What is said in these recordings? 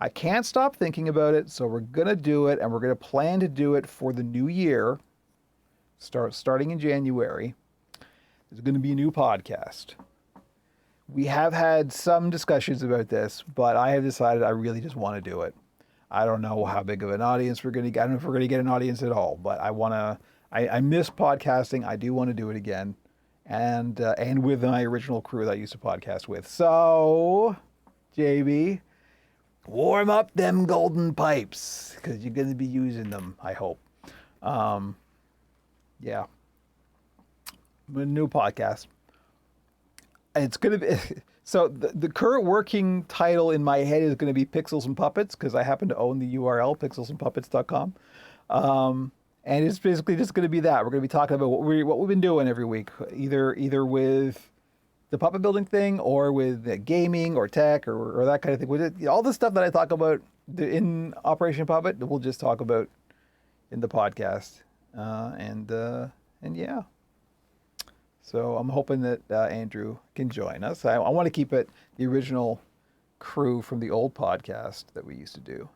I can't stop thinking about it, so we're gonna do it, and we're gonna plan to do it for the new year. Starting in January. There's gonna be a new podcast. We have had some discussions about this, but I have decided I really just want to do it. I don't know how big of an audience we're gonna get. I don't know if we're gonna get an audience at all, but I wanna. I miss podcasting. I do want to do it again, and with my original crew that I used to podcast with. So, JB, warm up them golden pipes because you're going to be using them, I hope. Um, yeah. A new podcast. It's going to be. So, the current working title in my head is going to be Pixels and Puppets because I happen to own the URL, pixelsandpuppets.com. And it's basically just going to be that. We're going to be talking about what we've been doing every week, either with the puppet building thing or with gaming or tech or that kind of thing. With it, all the stuff that I talk about in Operation Puppet, we'll just talk about in the podcast. And yeah. So I'm hoping that Andrew can join us. I want to keep it the original crew from the old podcast that we used to do.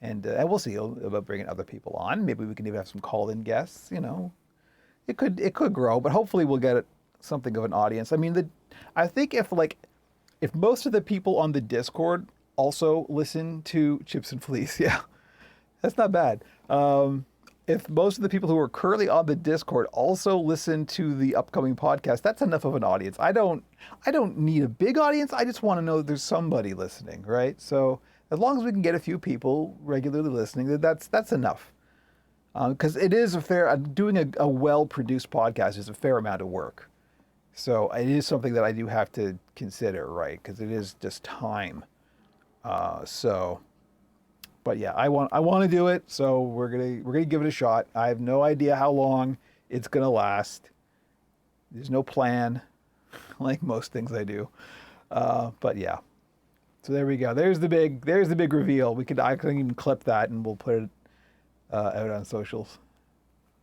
And we'll see about bringing other people on. Maybe we can even have some call-in guests. You know, it could grow, but hopefully we'll get something of an audience. I mean, I think if most of the people on the Discord also listen to Chips and Fleece, yeah, that's not bad. If most of the people who are currently on the Discord also listen to the upcoming podcast, that's enough of an audience. I don't need a big audience. I just want to know there's somebody listening, right? So as long as we can get a few people regularly listening, that's enough. Because it is doing a well-produced podcast is a fair amount of work. So it is something that I do have to consider, right? Because it is just time. But yeah, I want to do it. So we're gonna give it a shot. I have no idea how long it's gonna last. There's no plan, like most things I do. But yeah. So there we go. There's the big reveal. I can even clip that and we'll put it out on socials.